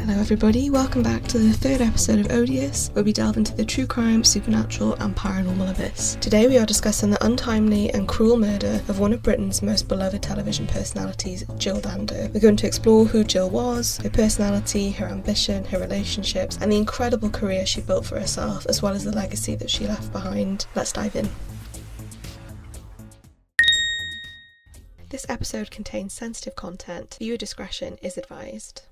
Hello everybody, welcome back to the third episode of Odious, where we delve into the true crime, supernatural and paranormal abyss. Today we are discussing the untimely and cruel murder of one of Britain's most beloved television personalities, Jill Dando. We're going to explore who Jill was, her personality, her ambition, her relationships, and the incredible career she built for herself, as well as the legacy that she left behind. Let's dive in. This episode contains sensitive content. Viewer discretion is advised.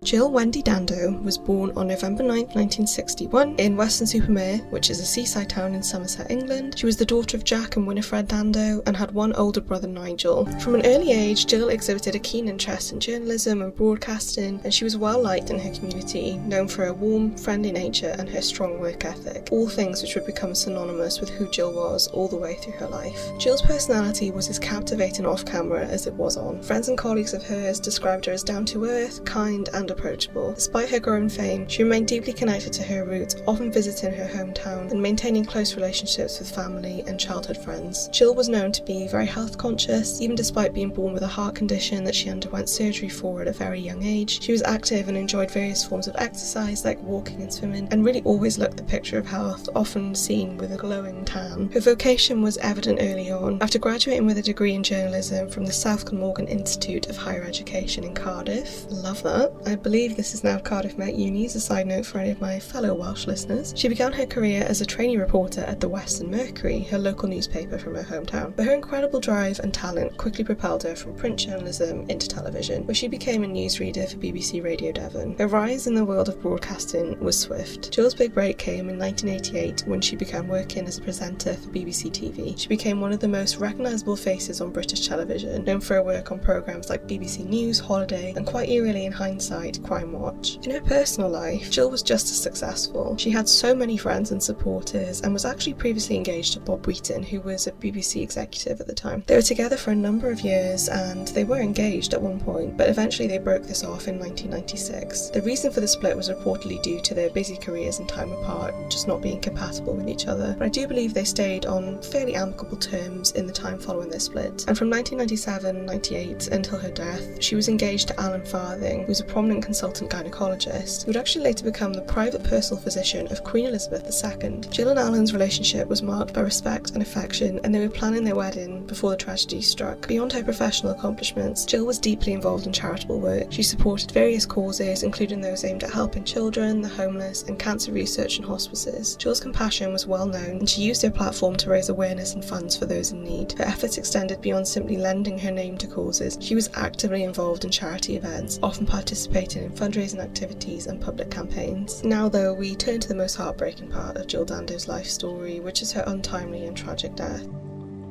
Jill Wendy Dando was born on November 9, 1961 in Weston-super-Mare, which is a seaside town in Somerset, England. She was the daughter of Jack and Winifred Dando and had one older brother, Nigel. From an early age, Jill exhibited a keen interest in journalism and broadcasting, and she was well liked in her community, known for her warm, friendly nature and her strong work ethic, all things which would become synonymous with who Jill was all the way through her life. Jill's personality was as captivating off-camera as it was on. Friends and colleagues of hers described her as down-to-earth, kind and approachable. Despite her growing fame, she remained deeply connected to her roots, often visiting her hometown and maintaining close relationships with family and childhood friends. Jill was known to be very health conscious, even despite being born with a heart condition that she underwent surgery for at a very young age. She was active and enjoyed various forms of exercise like walking and swimming, and really always looked the picture of health, often seen with a glowing tan. Her vocation was evident early on. After graduating with a degree in journalism from the South Glamorgan Institute of Higher Education in Cardiff, love that, I believe this is now Cardiff Met Uni, as a side note for any of my fellow Welsh listeners. She began her career as a trainee reporter at the Western Mercury, her local newspaper from her hometown. But her incredible drive and talent quickly propelled her from print journalism into television, where she became a newsreader for BBC Radio Devon. Her rise in the world of broadcasting was swift. Jill's big break came in 1988 when she began working as a presenter for BBC TV. She became one of the most recognisable faces on British television, known for her work on programmes like BBC News, Holiday, and quite eerily in hindsight, Crime Watch. In her personal life, Jill was just as successful. She had so many friends and supporters and was actually previously engaged to Bob Wheaton, who was a BBC executive at the time. They were together for a number of years and they were engaged at one point, but eventually they broke this off in 1996. The reason for the split was reportedly due to their busy careers and time apart, just not being compatible with each other. But I do believe they stayed on fairly amicable terms in the time following their split. And from 1997-98 until her death, she was engaged to Alan Farthing, who was a prominent consultant gynecologist who would actually later become the private personal physician of Queen Elizabeth II. Jill and Alan's relationship was marked by respect and affection, and they were planning their wedding before the tragedy struck. Beyond her professional accomplishments, Jill was deeply involved in charitable work. She supported various causes, including those aimed at helping children, the homeless, and cancer research and hospices. Jill's compassion was well known, and she used her platform to raise awareness and funds for those in need. Her efforts extended beyond simply lending her name to causes. She was actively involved in charity events, often participating in fundraising activities and public campaigns. Now though, we turn to the most heartbreaking part of Jill Dando's life story, which is her untimely and tragic death.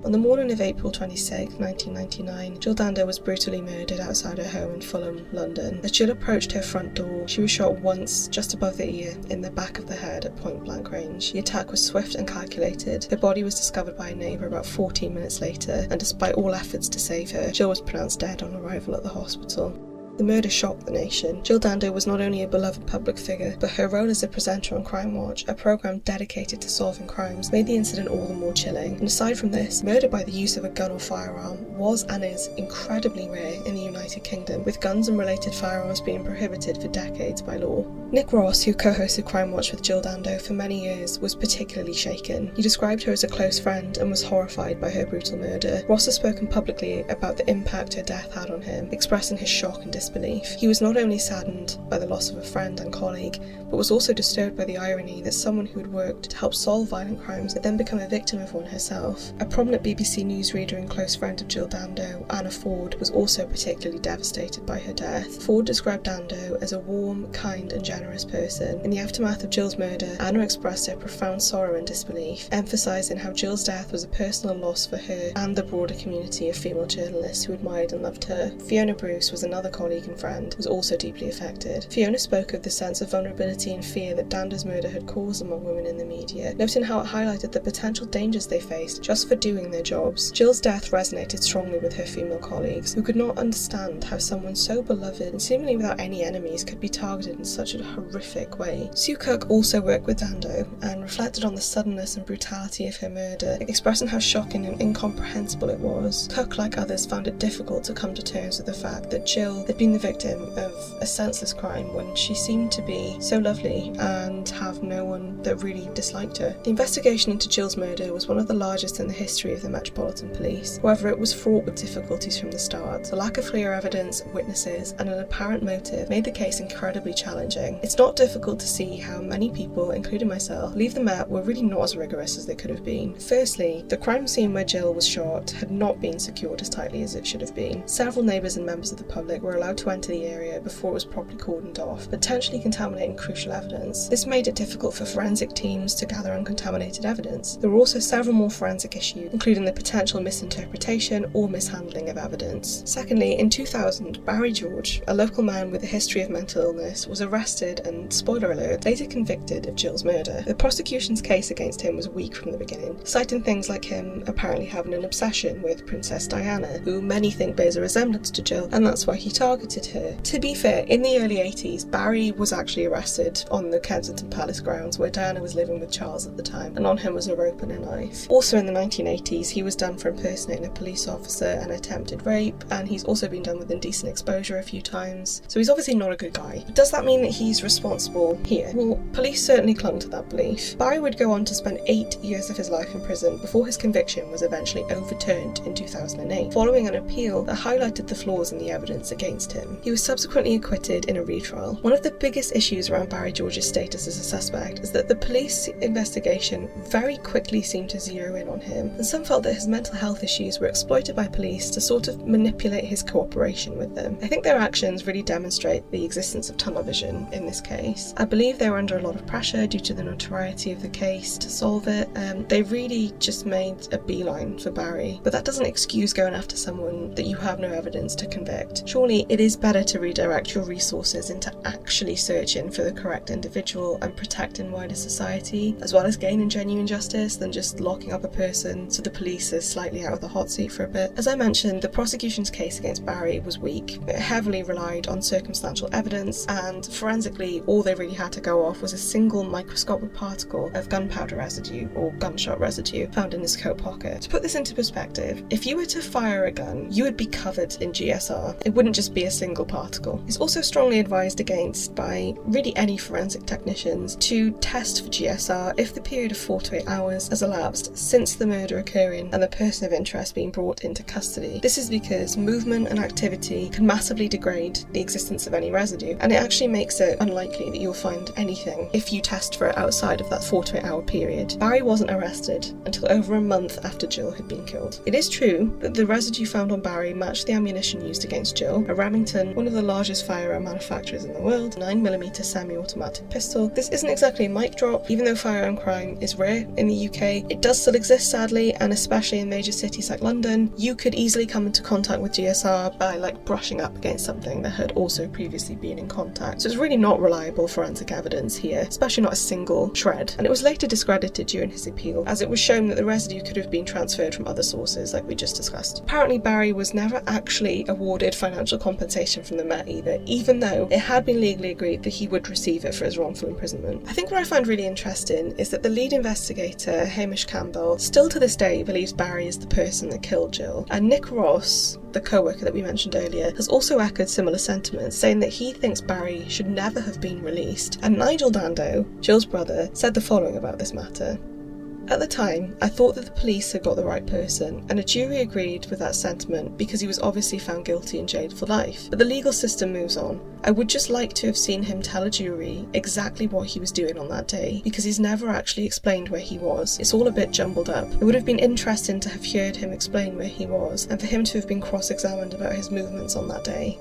On the morning of April 26, 1999, Jill Dando was brutally murdered outside her home in Fulham, London. As Jill approached her front door, she was shot once, just above the ear, in the back of the head at point-blank range. The attack was swift and calculated. Her body was discovered by a neighbour about 14 minutes later, and despite all efforts to save her, Jill was pronounced dead on arrival at the hospital. The murder shocked the nation. Jill Dando was not only a beloved public figure, but her role as a presenter on Crime Watch, a programme dedicated to solving crimes, made the incident all the more chilling. And aside from this, murder by the use of a gun or firearm was and is incredibly rare in the United Kingdom, with guns and related firearms being prohibited for decades by law. Nick Ross, who co-hosted Crime Watch with Jill Dando for many years, was particularly shaken. He described her as a close friend and was horrified by her brutal murder. Ross has spoken publicly about the impact her death had on him, expressing his shock and disbelief. He was not only saddened by the loss of a friend and colleague, but was also disturbed by the irony that someone who had worked to help solve violent crimes had then become a victim of one herself. A prominent BBC newsreader and close friend of Jill Dando, Anna Ford, was also particularly devastated by her death. Ford described Dando as a warm, kind and generous person. In the aftermath of Jill's murder, Anna expressed her profound sorrow and disbelief, emphasising how Jill's death was a personal loss for her and the broader community of female journalists who admired and loved her. Fiona Bruce was another colleague colleague and friend, was also deeply affected. Fiona spoke of the sense of vulnerability and fear that Dando's murder had caused among women in the media, noting how it highlighted the potential dangers they faced just for doing their jobs. Jill's death resonated strongly with her female colleagues, who could not understand how someone so beloved and seemingly without any enemies could be targeted in such a horrific way. Sue Cook also worked with Dando and reflected on the suddenness and brutality of her murder, expressing how shocking and incomprehensible it was. Cook, like others, found it difficult to come to terms with the fact that Jill had been the victim of a senseless crime when she seemed to be so lovely and have no one that really disliked her. The investigation into Jill's murder was one of the largest in the history of the Metropolitan Police. However, it was fraught with difficulties from the start. The lack of clear evidence, witnesses, and an apparent motive made the case incredibly challenging. It's not difficult to see how many people, including myself, believe the Met were really not as rigorous as they could have been. Firstly, the crime scene where Jill was shot had not been secured as tightly as it should have been. Several neighbours and members of the public were allowed to enter the area before it was properly cordoned off, potentially contaminating crucial evidence. This made it difficult for forensic teams to gather uncontaminated evidence. There were also several more forensic issues, including the potential misinterpretation or mishandling of evidence. Secondly, in 2000, Barry George, a local man with a history of mental illness, was arrested and, spoiler alert, later convicted of Jill's murder. The prosecution's case against him was weak from the beginning, citing things like him apparently having an obsession with Princess Diana, who many think bears a resemblance to Jill, and that's why he targeted her. To be fair, in the early 80s, Barry was actually arrested on the Kensington Palace grounds where Diana was living with Charles at the time, and on him was a rope and a knife. Also in the 1980s, he was done for impersonating a police officer and attempted rape, and he's also been done with indecent exposure a few times, so he's obviously not a good guy. But does that mean that he's responsible here? Well, police certainly clung to that belief. Barry would go on to spend 8 years of his life in prison before his conviction was eventually overturned in 2008, following an appeal that highlighted the flaws in the evidence against him. He was subsequently acquitted in a retrial. One of the biggest issues around Barry George's status as a suspect is that the police investigation very quickly seemed to zero in on him, and some felt that his mental health issues were exploited by police to sort of manipulate his cooperation with them. I think their actions really demonstrate the existence of tunnel vision in this case. I believe they were under a lot of pressure due to the notoriety of the case to solve it. They really just made a beeline for Barry, but that doesn't excuse going after someone that you have no evidence to convict. Surely it is better to redirect your resources into actually searching for the correct individual and protecting wider society, as well as gaining genuine justice, than just locking up a person so the police is slightly out of the hot seat for a bit. As I mentioned, the prosecution's case against Barry was weak. It heavily relied on circumstantial evidence, and forensically all they really had to go off was a single microscopic particle of gunpowder residue or gunshot residue found in his coat pocket. To put this into perspective, if you were to fire a gun, you would be covered in GSR. It wouldn't just be a single particle. It's also strongly advised against by really any forensic technicians to test for GSR if the period of 4 to 8 hours has elapsed since the murder occurring and the person of interest being brought into custody. This is because movement and activity can massively degrade the existence of any residue, and it actually makes it unlikely that you'll find anything if you test for it outside of that 4 to 8 hour period. Barry wasn't arrested until over a month after Jill had been killed. It is true that the residue found on Barry matched the ammunition used against Jill, a Remington, one of the largest firearm manufacturers in the world, 9mm semi-automatic pistol. This isn't exactly a mic drop. Even though firearm crime is rare in the UK, it does still exist sadly, and especially in major cities like London, you could easily come into contact with GSR by brushing up against something that had also previously been in contact. So it's really not reliable forensic evidence here, especially not a single shred. And it was later discredited during his appeal, as it was shown that the residue could have been transferred from other sources like we just discussed. Apparently Barry was never actually awarded financial compensation from the Met either, even though it had been legally agreed that he would receive it for his wrongful imprisonment. I think what I find really interesting is that the lead investigator, Hamish Campbell, still to this day believes Barry is the person that killed Jill, and Nick Ross, the co-worker that we mentioned earlier, has also echoed similar sentiments, saying that he thinks Barry should never have been released. And Nigel Dando, Jill's brother, said the following about this matter. At the time, I thought that the police had got the right person, and a jury agreed with that sentiment because he was obviously found guilty and jailed for life. But the legal system moves on. I would just like to have seen him tell a jury exactly what he was doing on that day, because he's never actually explained where he was. It's all a bit jumbled up. It would have been interesting to have heard him explain where he was, and for him to have been cross-examined about his movements on that day.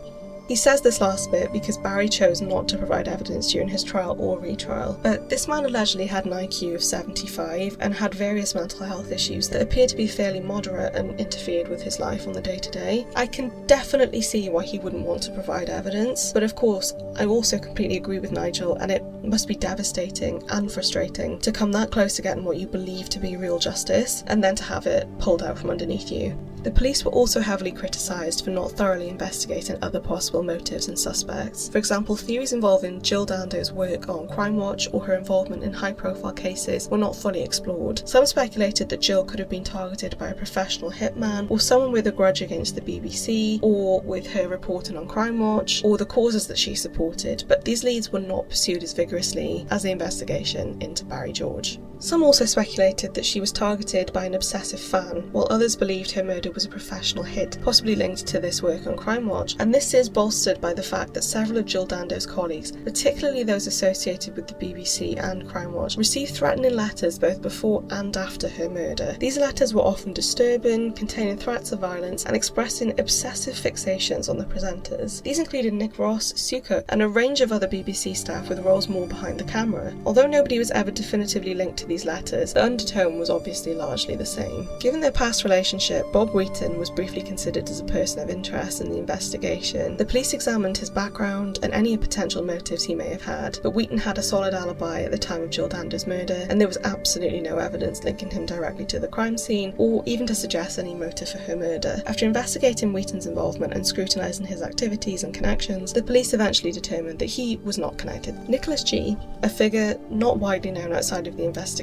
He says this last bit because Barry chose not to provide evidence during his trial or retrial, but this man allegedly had an IQ of 75 and had various mental health issues that appeared to be fairly moderate and interfered with his life on the day-to-day. I can definitely see why he wouldn't want to provide evidence, but of course I also completely agree with Nigel, and it must be devastating and frustrating to come that close to getting what you believe to be real justice and then to have it pulled out from underneath you. The police were also heavily criticised for not thoroughly investigating other possible motives and suspects. For example, theories involving Jill Dando's work on Crime Watch or her involvement in high-profile cases were not fully explored. Some speculated that Jill could have been targeted by a professional hitman, or someone with a grudge against the BBC, or with her reporting on Crime Watch, or the causes that she supported, but these leads were not pursued as vigorously as the investigation into Barry George. Some also speculated that she was targeted by an obsessive fan, while others believed her murder was a professional hit, possibly linked to this work on Crime Watch, and this is bolstered by the fact that several of Jill Dando's colleagues, particularly those associated with the BBC and Crime Watch, received threatening letters both before and after her murder. These letters were often disturbing, containing threats of violence and expressing obsessive fixations on the presenters. These included Nick Ross, Sukkot, and a range of other BBC staff with roles more behind the camera. Although nobody was ever definitively linked to these letters, the undertone was obviously largely the same. Given their past relationship, Bob Wheaton was briefly considered as a person of interest in the investigation. The police examined his background and any potential motives he may have had, but Wheaton had a solid alibi at the time of Jill Dando's murder, and there was absolutely no evidence linking him directly to the crime scene, or even to suggest any motive for her murder. After investigating Wheaton's involvement and scrutinising his activities and connections, the police eventually determined that he was not connected. Nicholas G., a figure not widely known outside of the investigation,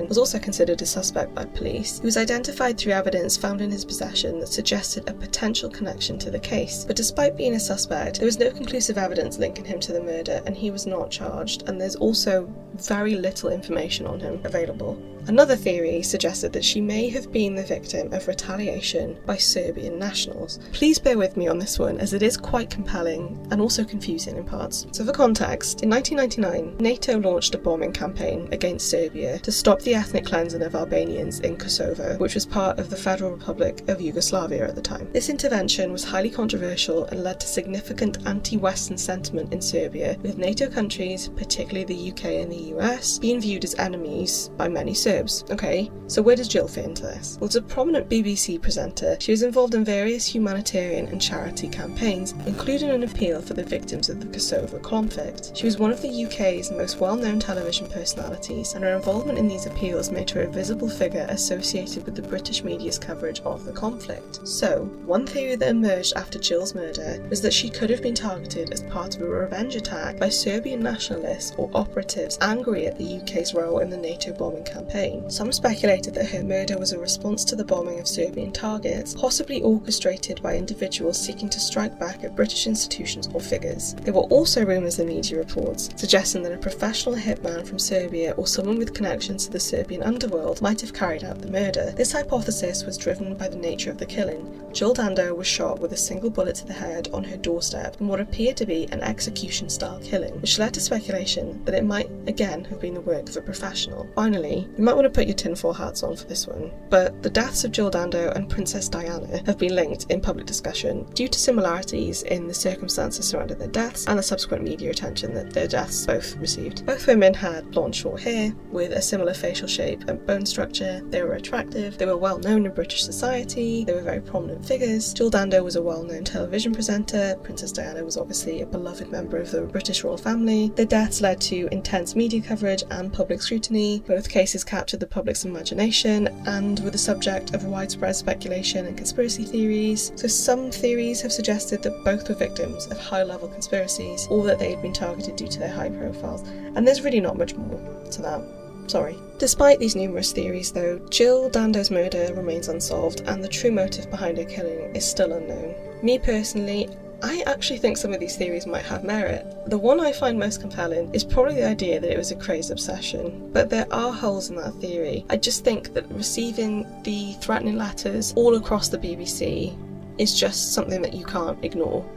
was also considered a suspect by police. He was identified through evidence found in his possession that suggested a potential connection to the case, but despite being a suspect, there was no conclusive evidence linking him to the murder, and he was not charged, and there's also very little information on him available. Another theory suggested that she may have been the victim of retaliation by Serbian nationals. Please bear with me on this one, as it is quite compelling and also confusing in parts. So for context, in 1999, NATO launched a bombing campaign against Serbia to stop the ethnic cleansing of Albanians in Kosovo, which was part of the Federal Republic of Yugoslavia at the time. This intervention was highly controversial and led to significant anti-Western sentiment in Serbia, with NATO countries, particularly the UK and the US, being viewed as enemies by many Serbs. Okay, so where does Jill fit into this? Well, as a prominent BBC presenter, she was involved in various humanitarian and charity campaigns, including an appeal for the victims of the Kosovo conflict. She was one of the UK's most well-known television personalities, and her involvement in these appeals made her a visible figure associated with the British media's coverage of the conflict. So, one theory that emerged after Jill's murder was that she could have been targeted as part of a revenge attack by Serbian nationalists or operatives angry at the UK's role in the NATO bombing campaign. Some speculated that her murder was a response to the bombing of Serbian targets, possibly orchestrated by individuals seeking to strike back at British institutions or figures. There were also rumours in media reports suggesting that a professional hitman from Serbia or someone with connections to the Serbian underworld might have carried out the murder. This hypothesis was driven by the nature of the killing. Jill Dando was shot with a single bullet to the head on her doorstep in what appeared to be an execution-style killing, which led to speculation that it might again have been the work of a professional. Finally, you might want to put your tinfoil hats on for this one, but the deaths of Jill Dando and Princess Diana have been linked in public discussion due to similarities in the circumstances surrounding their deaths and the subsequent media attention that their deaths both received. Both women had blonde short hair with a similar facial shape and bone structure. They were attractive, they were well known in British society, they were very prominent figures. Jill Dando was a well-known television presenter. Princess Diana was obviously a beloved member of the British royal family. Their deaths led to intense media coverage and public scrutiny. Both cases captured the public's imagination and were the subject of widespread speculation and conspiracy theories. So some theories have suggested that both were victims of high-level conspiracies, or that they had been targeted due to their high profiles, and there's really not much more to that. Sorry. Despite these numerous theories though, Jill Dando's murder remains unsolved, and the true motive behind her killing is still unknown. Me personally, I actually think some of these theories might have merit. The one I find most compelling is probably the idea that it was a crazed obsession, but there are holes in that theory. I just think that receiving the threatening letters all across the BBC is just something that you can't ignore.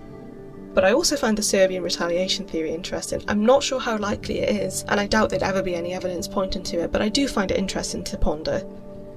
But I also find the Serbian retaliation theory interesting. I'm not sure how likely it is, and I doubt there'd ever be any evidence pointing to it, but I do find it interesting to ponder.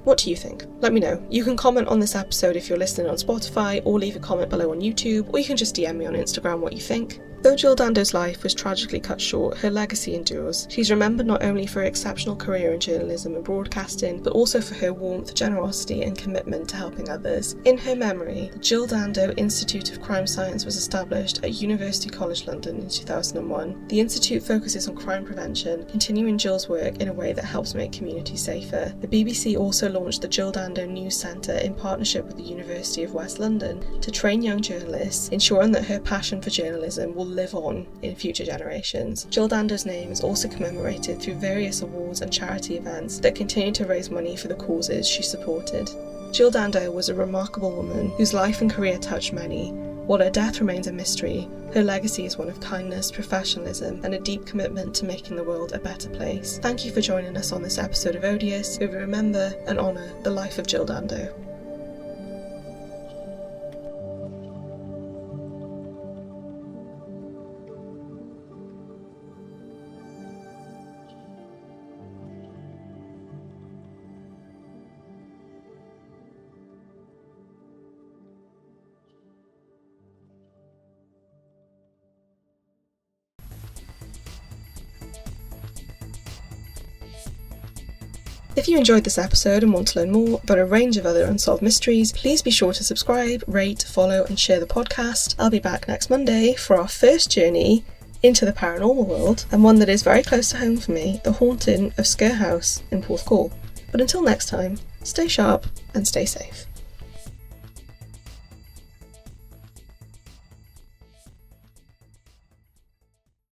What do you think? Let me know. You can comment on this episode if you're listening on Spotify, or leave a comment below on YouTube, or you can just DM me on Instagram what you think. Though Jill Dando's life was tragically cut short, her legacy endures. She's remembered not only for her exceptional career in journalism and broadcasting, but also for her warmth, generosity and commitment to helping others. In her memory, the Jill Dando Institute of Crime Science was established at University College London in 2001. The institute focuses on crime prevention, continuing Jill's work in a way that helps make communities safer. The BBC also launched the Jill Dando News Centre in partnership with the University of West London to train young journalists, ensuring that her passion for journalism will live on in future generations. Jill Dando's name is also commemorated through various awards and charity events that continue to raise money for the causes she supported. Jill Dando was a remarkable woman whose life and career touched many. While her death remains a mystery, her legacy is one of kindness, professionalism, and a deep commitment to making the world a better place. Thank you for joining us on this episode of Odious, where we remember and honour the life of Jill Dando. If you enjoyed this episode and want to learn more about a range of other unsolved mysteries, please be sure to subscribe, rate, follow and share the podcast. I'll be back next Monday for our first journey into the paranormal world, and one that is very close to home for me, the haunting of Sker House in Porthcawl. But until next time, stay sharp and stay safe.